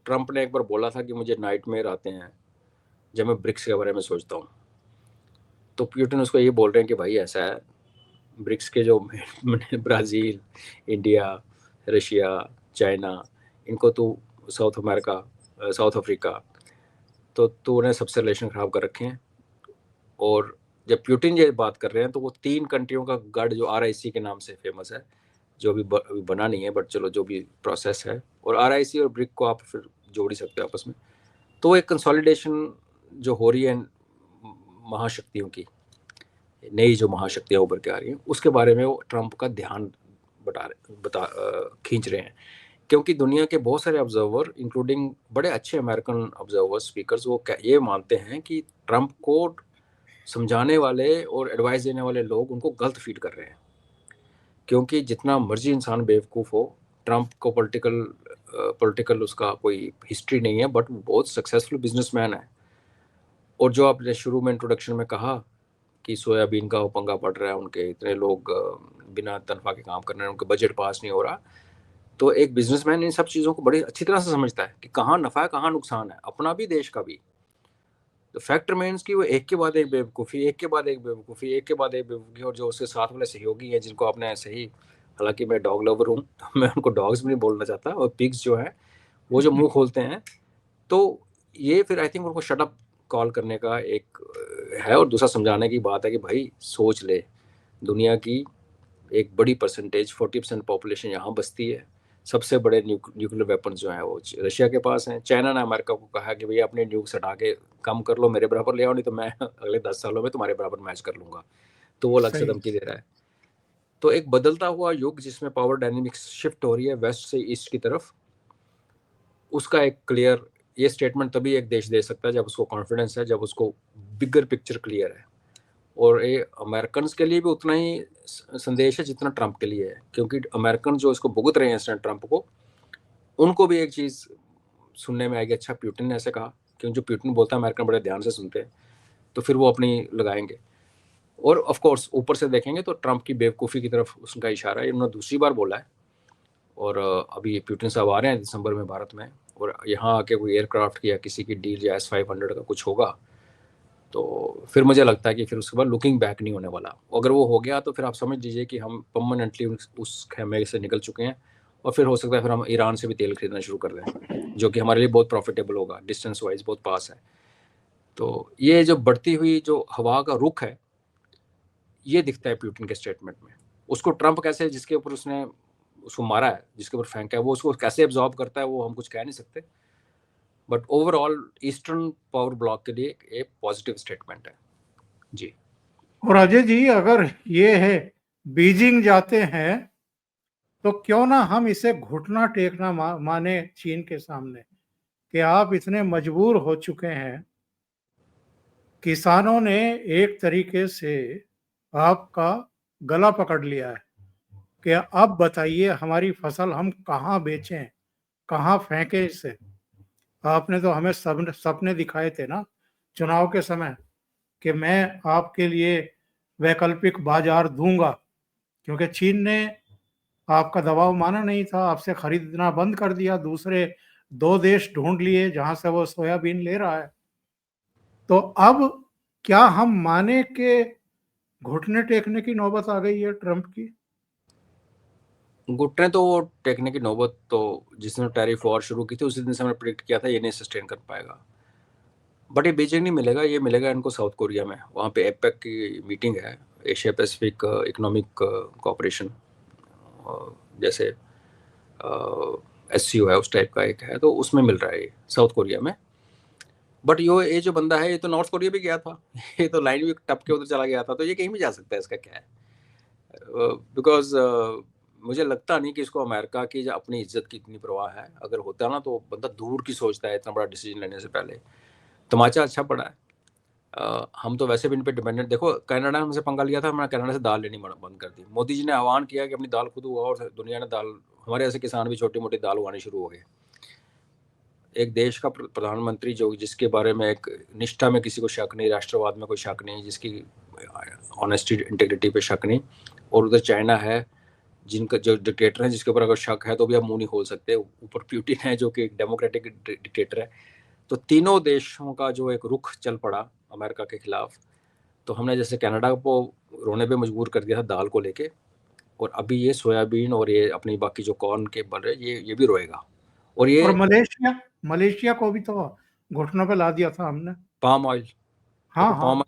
ट्रंप ने एक बार बोला था कि मुझे नाइटमेयर आते हैं जब मैं ब्रिक्स के बारे में सोचता हूँ। तो पुतिन उसको ये बोल रहे हैं कि भाई ऐसा है, ब्रिक्स के जो ब्राज़ील, इंडिया, रशिया, चाइना, इनको तो साउथ अमेरिका, साउथ अफ्रीका, तो उन्हें सबसे रिलेशन ख़राब कर रखे हैं। और जब पुतिन ये बात कर रहे हैं तो वो 3 कंट्रियों का गढ़ जो RIC के नाम से फेमस है, जो अभी बना नहीं है, बट चलो जो भी प्रोसेस है, और RIC और ब्रिक को आप फिर जोड़ ही सकते हो आपस में। तो एक कंसोलिडेशन जो हो रही है महाशक्तियों की, नई जो महाशक्तियाँ उभर के आ रही हैं, उसके बारे में वो ट्रंप का ध्यान खींच रहे हैं। क्योंकि दुनिया के बहुत सारे ऑब्जर्वर, इंक्लूडिंग बड़े अच्छे अमेरिकन ऑब्जर्वर स्पीकर्स, वो ये मानते हैं कि ट्रंप को समझाने वाले और एडवाइस देने वाले लोग उनको गलत फीड कर रहे हैं। क्योंकि जितना मर्जी इंसान बेवकूफ़ हो, ट्रंप को पॉलिटिकल उसका कोई हिस्ट्री नहीं है, बट वो बहुत सक्सेसफुल बिजनेसमैन है। और जो आपने शुरू में इंट्रोडक्शन में कहा कि सोयाबीन का वो पंगा पड़ रहा है, उनके इतने लोग बिना तनख्वाह के काम कर रहे हैं, उनका बजट पास नहीं हो रहा, तो एक बिजनेसमैन इन सब चीज़ों को बड़ी अच्छी तरह से समझता है कि कहाँ नफ़ा है, कहाँ नुकसान है, अपना भी देश का भी। तो फैक्ट रिमेन्स कि वो एक के बाद एक बेवकूफ़ी, एक के बाद एक बेवकूफ़ी, एक के बाद एक बेवकूफ़ी, और जो उसके साथ वाले सहयोगी हैं जिनको आपने ऐसे ही, हालांकि मैं डॉग लवर हूँ तो मैं उनको डॉग्स भी नहीं बोलना चाहता, और पिग्स जो है वो जो मुंह खोलते हैं, तो ये फिर आई थिंक उनको शट अप कॉल करने का एक है, और दूसरा समझाने की बात है कि भाई सोच ले, दुनिया की एक बड़ी परसेंटेज 40% पॉपुलेशन यहाँ बसती है, सबसे बड़े न्यूक्लियर वेपन्स जो हैं वो रशिया के पास हैं। चाइना ने अमेरिका को कहा कि भैया अपने न्यूक्स हटा के कम कर लो, मेरे बराबर ले आओ, नहीं तो मैं अगले 10 सालों में तुम्हारे बराबर मैच कर लूँगा। तो वो अलग से सही। धमकी दे रहा है। तो एक बदलता हुआ युग जिसमें पावर डायनेमिक्स शिफ्ट हो रही है वेस्ट से ईस्ट की तरफ, उसका एक क्लियर ये स्टेटमेंट तभी एक देश दे सकता है जब उसको कॉन्फिडेंस है, जब उसको बिगर पिक्चर क्लियर है। और ये अमेरिकन के लिए भी उतना ही संदेश है जितना ट्रंप के लिए है, क्योंकि अमेरिकन जो इसको भुगत रहे हैं इस ट्रंप को, उनको भी एक चीज़ सुनने में आएगी, अच्छा प्यूटिन ने ऐसे कहा, क्योंकि जो प्यूटिन बोलता है अमेरिकन बड़े ध्यान से सुनते हैं, तो फिर वो अपनी लगाएंगे। और ऑफ कोर्स ऊपर से देखेंगे तो ट्रंप की बेवकूफ़ी की तरफ उसका इशारा है, उन्होंने दूसरी बार बोला है। और अभी प्यूटिन साहब आ रहे हैं दिसंबर में भारत में, और यहाँ आके कोई एयरक्राफ्ट की या किसी की डील या S-500 का कुछ होगा, तो फिर मुझे लगता है कि फिर उसके बाद लुकिंग बैक नहीं होने वाला। अगर वो हो गया तो फिर आप समझ लीजिए कि हम परमानेंटली उस खेमे से निकल चुके हैं, और फिर हो सकता है फिर हम ईरान से भी तेल खरीदना शुरू कर दें, जो कि हमारे लिए बहुत प्रॉफिटेबल होगा, डिस्टेंस वाइज बहुत पास है। तो ये जो बढ़ती हुई जो हवा का रुख है, ये दिखता है पुतिन के स्टेटमेंट में। उसको ट्रंप कैसे, जिसके ऊपर उसने उसको मारा है, जिसके ऊपर फेंका है, वो उसको कैसे एब्जॉर्ब करता है वो हम कुछ कह नहीं सकते, but overall eastern power block के लिए एक पॉजिटिव स्टेटमेंट है जी। और अजय जी, अगर ये है बीजिंग जाते हैं तो क्यों ना हम इसे घुटना टेकना माने चीन के सामने कि आप इतने मजबूर हो चुके हैं, किसानों ने एक तरीके से आपका गला पकड़ लिया है कि अब बताइए हमारी फसल हम कहाँ बेचें, कहाँ फेंकें इसे। आपने तो हमें सपने दिखाए थे ना चुनाव के समय कि मैं आपके लिए वैकल्पिक बाजार दूंगा, क्योंकि चीन ने आपका दबाव माना नहीं था, आपसे खरीदना बंद कर दिया, दूसरे 2 देश ढूंढ लिए जहां से वो सोयाबीन ले रहा है। तो अब क्या हम माने कि घुटने टेकने की नौबत आ गई है ट्रंप की? घुटने तो वो टेकने की नौबत तो जिसने टैरिफ वॉर शुरू की थी उसी दिन से हमने प्रिडिक्ट किया था ये नहीं सस्टेन कर पाएगा। बट ये बीजिंग नहीं मिलेगा, ये मिलेगा इनको साउथ कोरिया में। वहाँ पे एपेक की मीटिंग है, एशिया पैसिफिक इकोनॉमिक कोऑपरेशन, जैसे SCO है उस टाइप का एक है, तो उसमें मिल रहा है ये साउथ कोरिया में। बट ये जो बंदा है ये तो नॉर्थ कोरिया भी गया था ये तो लाइन भी टप के उधर चला गया था, तो ये कहीं भी जा सकता है, इसका क्या है। बिकॉज मुझे लगता नहीं कि इसको अमेरिका की अपनी इज्जत की इतनी परवाह है। अगर होता ना तो बंदा दूर की सोचता है इतना बड़ा डिसीजन लेने से पहले। तमाचा अच्छा पड़ा है। हम तो वैसे भी इन पे डिपेंडेंट, देखो कनाडा ने हमसे पंगा लिया था, हमने कनाडा से दाल लेनी बंद कर दी। मोदी जी ने आह्वान किया कि अपनी दाल खुद उगाओ, और दुनिया ने दाल, हमारे ऐसे किसान भी छोटी मोटी दाल उगानी शुरू हो गए। एक देश का प्रधानमंत्री जो जिसके बारे में एक निष्ठा में किसी को शक नहीं, राष्ट्रवाद में कोई शक नहीं, जिसकी ऑनेस्टी इंटेग्रिटी पे शक नहीं, और उधर चाइना है जिनका जो डिक्टेटर है जिसके ऊपर अगर शक है तो भी आप मुंह नहीं खोल सकते, ऊपर पुतिन है जो कि एक डेमोक्रेटिक डिक्टेटर है। तो तीनों देशों का जो एक रुख चल पड़ा अमेरिका के खिलाफ, तो हमने जैसे कनाडा को रोने पे मजबूर कर दिया था दाल को लेके, और अभी ये सोयाबीन और ये अपनी बाकी जो कॉर्न के बन रहे ये भी रोएगा। और ये और मलेशिया मलेशिया को भी तो घुटनों पे ला दिया था हमने। पाम ऑयल, हाँ देखो हाँ।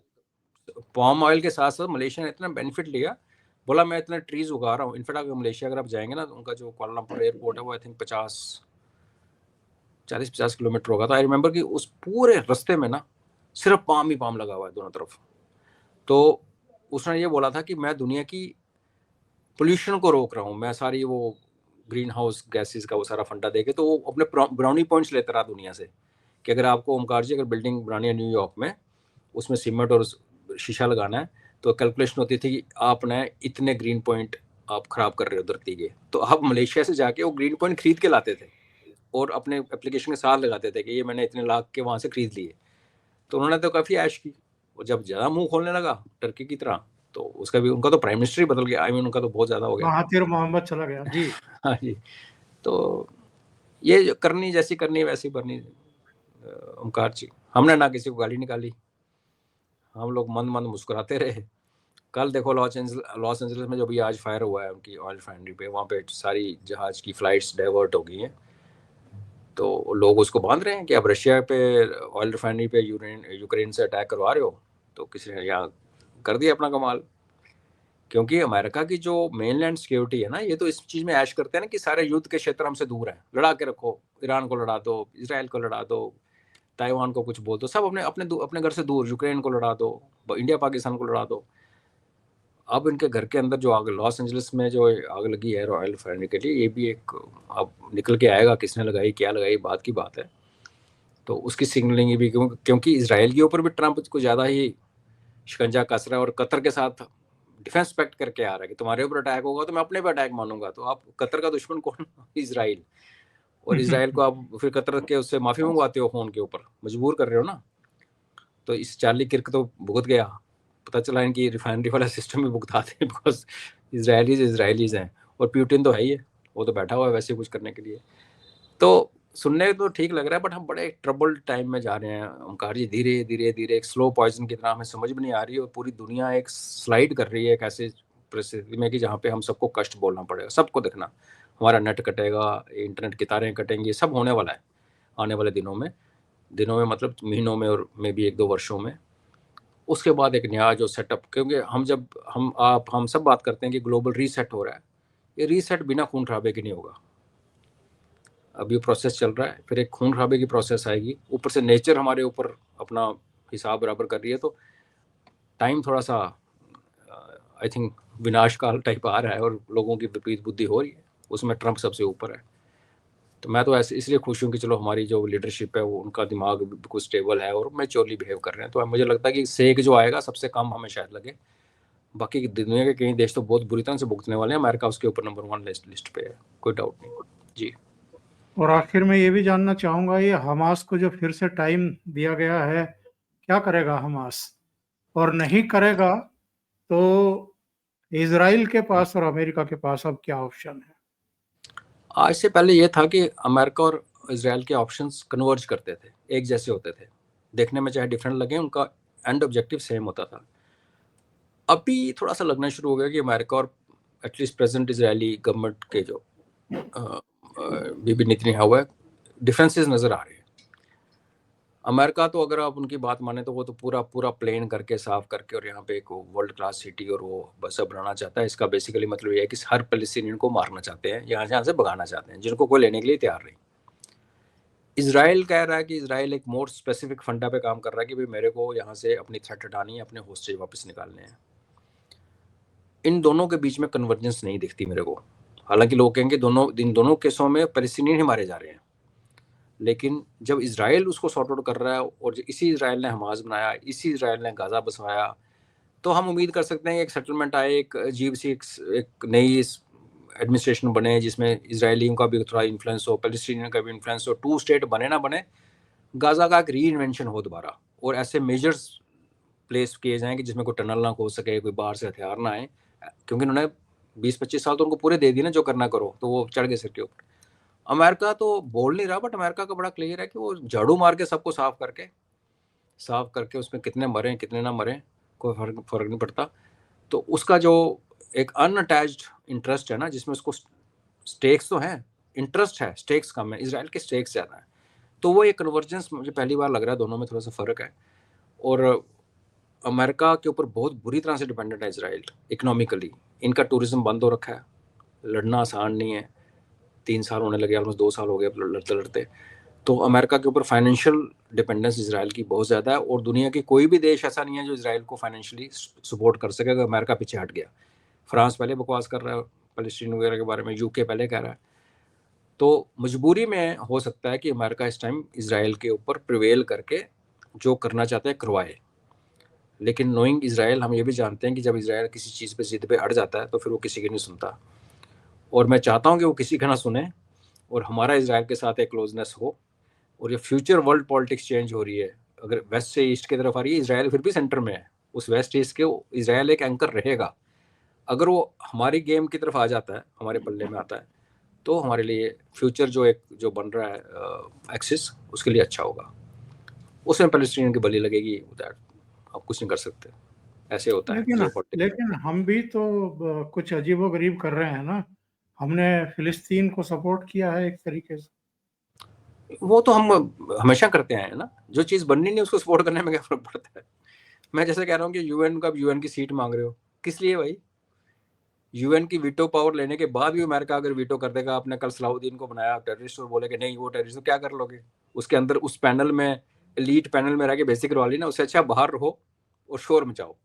पाम ऑयल के साथ साथ मलेशिया ने इतना बेनिफिट लिया, बोला मैं इतने ट्रीज उगा रहा हूँ। इनफैक्ट अगर मलेशिया अगर आप जाएंगे ना, तो उनका जो कुआलालंपुर एयरपोर्ट है वो आई थिंक 40-50 किलोमीटर होगा। तो आई रिमेंबर कि उस पूरे रास्ते में ना सिर्फ पाम ही पाम लगा हुआ है दोनों तरफ। तो उसने ये बोला था कि मैं दुनिया की पोल्यूशन को रोक रहा हूँ, मैं सारी वो ग्रीन हाउस गैसेज का वो सारा फंडा देके। तो वो अपने ब्राउनी पॉइंट्स लेता रहा दुनिया से कि अगर आपको ओमकार जी अगर बिल्डिंग बनानी है न्यूयॉर्क में, उसमें सीमेंट और शीशा लगाना है, तो कैलकुलेशन होती थी कि आपने इतने ग्रीन पॉइंट आप खराब कर रहे हो धरती के। तो आप मलेशिया से जाके वो ग्रीन पॉइंट खरीद के लाते थे और अपने एप्लीकेशन के साथ लगाते थे कि ये मैंने इतने लाख के वहाँ से खरीद लिए। तो उन्होंने तो काफ़ी ऐश की। और जब ज़्यादा मुंह खोलने लगा टर्की की तरह, तो उसका भी, उनका तो प्राइम मिनिस्टर ही बदल गया। आई मीन उनका तो बहुत ज़्यादा हो गया। महातिर मोहम्मद चला गया जी। हाँ जी। तो ये करनी जैसी करनी वैसी करनी ओमकार जी। हमने ना किसी को गाली निकाली, हम लोग मन मन मुस्कुराते रहे। कल देखो लॉस एंजलिस में जो भी आज फायर हुआ है उनकी ऑयल रिफाइनरी पे, वहाँ पे सारी जहाज की फ्लाइट्स डाइवर्ट हो गई हैं। तो लोग उसको बांध रहे हैं कि अब रशिया पे ऑयल रिफाइनरी पे यूक्रेन से अटैक करवा रहे हो। तो किसी ने यहाँ कर दिया अपना कमाल। क्योंकि अमेरिका की जो मेनलैंड सिक्योरिटी है ना, ये तो इस चीज़ में ऐश करते हैं ना कि सारे युद्ध के क्षेत्र हमसे दूर हैं, लड़ा के रखो, ईरान को लड़ा दो, इसराइल को लड़ा दो, ताइवान को कुछ बोल दो, सब अपने अपने अपने घर से दूर, यूक्रेन को लड़ा दो, इंडिया पाकिस्तान को लड़ा दो। अब इनके घर के अंदर जो आग लॉस एंजलिस में जो आग लगी है ऑयल रिफाइनरी के लिए, ये भी एक अब निकल के आएगा किसने लगाई क्या लगाई, बात की बात है। तो उसकी सिग्नलिंग भी क्योंकि इसराइल के ऊपर भी ट्रंप को ज़्यादा ही शिकंजा कस रहा है और कतर के साथ डिफेंस पैक्ट करके आ रहा है कि तुम्हारे ऊपर अटैक होगा तो मैं अपने पे अटैक मानूंगा। तो आप कतर का दुश्मन कौन? इसराइल। और इसराइल को आप फिर कतर के उससे माफ़ी मंगवाते हो, फोन के ऊपर मजबूर कर रहे हो ना। तो इस चार्ली किर्क तो भुगत गया, पता चला इनकी रिफाइनरी वाला सिस्टम भी भुगताते हैं, बिकॉज इसराइलीज हैं। और प्यूटिन तो है ही है, वो तो बैठा हुआ है वैसे कुछ करने के लिए। तो सुनने तो ठीक लग रहा है, बट हम बड़े ट्रबल्ड टाइम में जा रहे हैं ओमकार जी। धीरे धीरे धीरे एक स्लो पॉइजन की तरह हमें समझ में नहीं आ रही है, और पूरी दुनिया एक स्लाइड कर रही है एक ऐसे परिस्थिति में कि जहाँ पे हम सबको कष्ट बोलना पड़ेगा, सबको देखना। हमारा नेट कटेगा, इंटरनेट की तारें कटेंगी, सब होने वाला है आने वाले दिनों में मतलब महीनों में, और मे भी 1-2 वर्षों में। उसके बाद एक नया जो सेटअप, क्योंकि हम सब बात करते हैं कि ग्लोबल रीसेट हो रहा है। ये रीसेट बिना खून खराबे के नहीं होगा। अभी प्रोसेस चल रहा है, फिर एक खून खराबे की प्रोसेस आएगी, ऊपर से नेचर हमारे ऊपर अपना हिसाब बराबर कर रही है। तो टाइम थोड़ा सा आई थिंक विनाश काल टाइप आ रहा है, और लोगों की विपरीत बुद्धि हो रही है, उसमें ट्रंप सबसे ऊपर है। तो मैं तो ऐसे इसलिए खुश हूँ कि चलो हमारी जो लीडरशिप है वो, उनका दिमाग बिल्कुल स्टेबल है और मैच्योरली बिहेव कर रहे हैं। तो मुझे लगता है कि सेक जो आएगा सबसे कम हमें शायद लगे। बाकी दुनिया के कई देश तो बहुत बुरी तरह से भुगतने वाले हैं, अमेरिका उसके ऊपर नंबर 1 लिस्ट पे है, कोई डाउट नहीं जी। और आखिर में ये भी जानना चाहूंगा, ये हमास को जो फिर से टाइम दिया गया है, क्या करेगा हमास? और नहीं करेगा तो इजराइल के पास और अमेरिका के पास अब क्या ऑप्शन है? आज से पहले ये था कि अमेरिका और इसराइल के ऑप्शंस कन्वर्ज करते थे, एक जैसे होते थे, देखने में चाहे डिफरेंट लगे, उनका एंड ऑब्जेक्टिव सेम होता था। अभी थोड़ा सा लगना शुरू हो गया कि अमेरिका और एटलीस्ट प्रेजेंट इजरायली गवर्नमेंट के जो बीबी नेतन्याहू है, डिफरेंसेस नज़र आ रहे हैं। अमेरिका तो अगर आप उनकी बात माने तो वो तो पूरा पूरा प्लेन करके साफ करके और यहाँ पे एक वर्ल्ड क्लास सिटी और वो बस बनाना चाहता है। इसका बेसिकली मतलब ये है कि हर पैलेस्टीनियन को मारना चाहते हैं, यहाँ से भगाना चाहते हैं, जिनको कोई लेने के लिए तैयार नहीं। इसराइल कह रहा है कि इसराइल एक मोर स्पेसिफिक फंडा पे काम कर रहा है कि भाई मेरे को यहाँ से अपनी थ्रेट हटानी है, अपने होस्टेज वापस निकालने हैं। इन दोनों के बीच में कन्वर्जेंस नहीं दिखती मेरे को। हालांकि लोग कहेंगे इन दोनों केसों में पैलेस्टीनियन ही मारे जा रहे हैं, लेकिन जब इसराइल उसको सॉर्ट आउट कर रहा है और इसी इसराइल ने हमास बनाया, इसी इसराइल ने गाजा बसवाया, तो हम उम्मीद कर सकते हैं कि एक सेटलमेंट आए, एक अजीब सी एक नई एडमिनिस्ट्रेशन बने जिसमें इसराइलियों का भी थोड़ा इन्फ्लुएंस हो, पैलेस्टीनियन का भी इन्फ्लुएंस हो, 2 स्टेट बने ना बने, गाजा का एक री इन्वेंशन हो दोबारा, और ऐसे मेजर्स प्लेस किए जाएं कि जिसमें कोई टनल ना हो सके, कोई बाहर से हथियार ना आए। क्योंकि उन्होंने 20-25 साल तो उनको पूरे दे दिए ना, जो करना करो, तो वो चढ़ गए सिर के ऊपर। अमेरिका तो बोल नहीं रहा, बट अमेरिका का बड़ा क्लियर है कि वो झाड़ू मार के सबको साफ करके उसमें कितने मरे कितने ना मरे कोई फर्क नहीं पड़ता। तो उसका जो एक अनअटैच्ड इंटरेस्ट है ना, जिसमें उसको स्टेक्स तो हैं, इंटरेस्ट है, स्टेक्स कम है, इसराइल के स्टेक्स ज़्यादा है। तो वो एक कन्वर्जेंस मुझे पहली बार लग रहा है, दोनों में थोड़ा सा फ़र्क है। और अमेरिका के ऊपर बहुत बुरी तरह से डिपेंडेंट है इजराइल इकोनॉमिकली। इनका टूरिज्म बंद हो रखा है, लड़ना आसान नहीं है, 3 साल होने लगे, ऑलमोस्ट 2 साल हो गए लड़ते लड़ते। तो अमेरिका के ऊपर फाइनेंशियल डिपेंडेंस इजराइल की बहुत ज़्यादा है, और दुनिया की कोई भी देश ऐसा नहीं है जो इजराइल को फाइनेंशियली सपोर्ट कर सके अगर अमेरिका पीछे हट गया। फ्रांस पहले बकवास कर रहा है पैलेस्टीन वगैरह के बारे में, यूके पहले कह रहा है। तो मजबूरी में हो सकता है कि अमेरिका इस टाइम इजराइल के ऊपर प्रिवेल करके जो करना चाहते हैं करवाए। लेकिन नोइंग इजराइल, हम ये भी जानते हैं कि जब इजराइल किसी चीज़ पे जिद पे अड़ जाता है तो फिर वो किसी की नहीं सुनता। और मैं चाहता हूँ कि वो किसी का ना सुने, और हमारा इजराइल के साथ एक क्लोजनेस हो। और ये फ्यूचर वर्ल्ड पॉलिटिक्स चेंज हो रही है, अगर वेस्ट से ईस्ट की तरफ आ रही है, इजराइल फिर भी सेंटर में है। उस वेस्ट ईस्ट के इजराइल एक एंकर रहेगा। अगर वो हमारी गेम की तरफ आ जाता है, हमारे पल्ले में आता है, तो हमारे लिए फ्यूचर जो बन रहा है एक्सिस, उसके लिए अच्छा होगा। उसमें पैलेस्टीनियन की बलि लगेगी, आप कुछ नहीं कर सकते, ऐसे होता है जियोपॉलिटिक्स। लेकिन हम भी तो कुछ अजीबोगरीब कर रहे हैं ना। हमने फिलिस्तीन को सपोर्ट किया है एक तरीके से। वो तो हम हमेशा करते हैं ना, जो चीज़ बननी नहीं उसको सपोर्ट करने में क्या फर्क पड़ता है। मैं जैसे कह रहा हूँ कि यूएन का, यूएन की सीट मांग रहे हो, किस लिए भाई? यूएन की वीटो पावर लेने के बाद भी अमेरिका अगर वीटो कर देगा, आपने कल सलाउद्दीन को बनाया टेररिस्ट और बोले कि नहीं वो टेररिस्ट, तो क्या कर लोगे? उसके अंदर उस पैनल में, एलीट पैनल में रह के बेसिक करवा ली ना, उससे अच्छा बाहर रहो और शोर मचाओ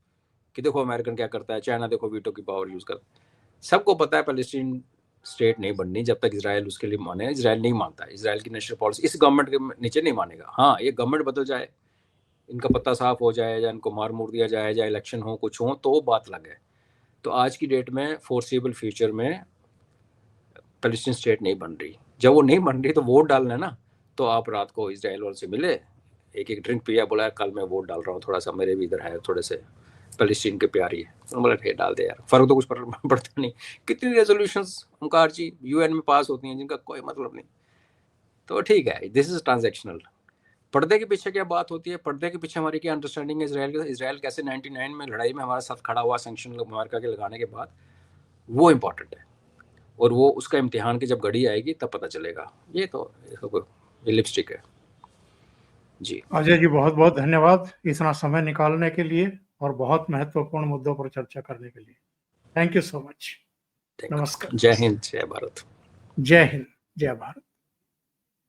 कि देखो अमेरिकन क्या करता है, चाइना देखो वीटो की पावर यूज कर। सबको पता है पैलेस्टीन स्टेट नहीं बननी जब तक इसराइल उसके लिए माने। इसराइल नहीं मानता, इसराइल की नेशनल पॉलिसी इस गवर्नमेंट के नीचे नहीं मानेगा। हाँ, ये गवर्नमेंट बदल जाए, इनका पत्ता साफ हो जाए, या इनको मार मूर दिया जाए, या इलेक्शन हो, कुछ हो, तो बात अलग है। तो आज की डेट में फोर्सेबल फ्यूचर में पैलेस्टीन स्टेट नहीं बन रही। जब वो नहीं बन रही तो वोट डालना है ना, तो आप रात को इसराइल वालों से मिले, एक एक ड्रिंक पिया, बोला कल मैं वोट डाल रहा हूँ, थोड़ा सा मेरे भी इधर है, थोड़े से पैलेस्टीन के प्यारी है, तो बोला ठीक डाल दे यार, फर्क तो कुछ पड़ता नहीं। कितनी रेजोल्यूशंस ओंकार जी यूएन में पास होती हैं जिनका कोई मतलब नहीं। तो ठीक है, दिस इज ट्रांजैक्शनल। पर्दे के पीछे क्या बात होती है, पर्दे के पीछे हमारी क्या अंडरस्टैंडिंग है इसराइल के, इसराइल कैसे 99 में लड़ाई में हमारे साथ खड़ा हुआ सैंक्शन अमेरिका के लगाने के बाद, वो इम्पोर्टेंट है। और वो उसका इम्तिहान की जब घड़ी आएगी तब पता चलेगा। ये लिपस्टिक है जी। अजय जी, बहुत बहुत धन्यवाद इतना समय निकालने के लिए और बहुत महत्वपूर्ण मुद्दों पर चर्चा करने के लिए। Thank you so much. नमस्कार। जय हिंद, जय भारत। जय हिंद, जय भारत।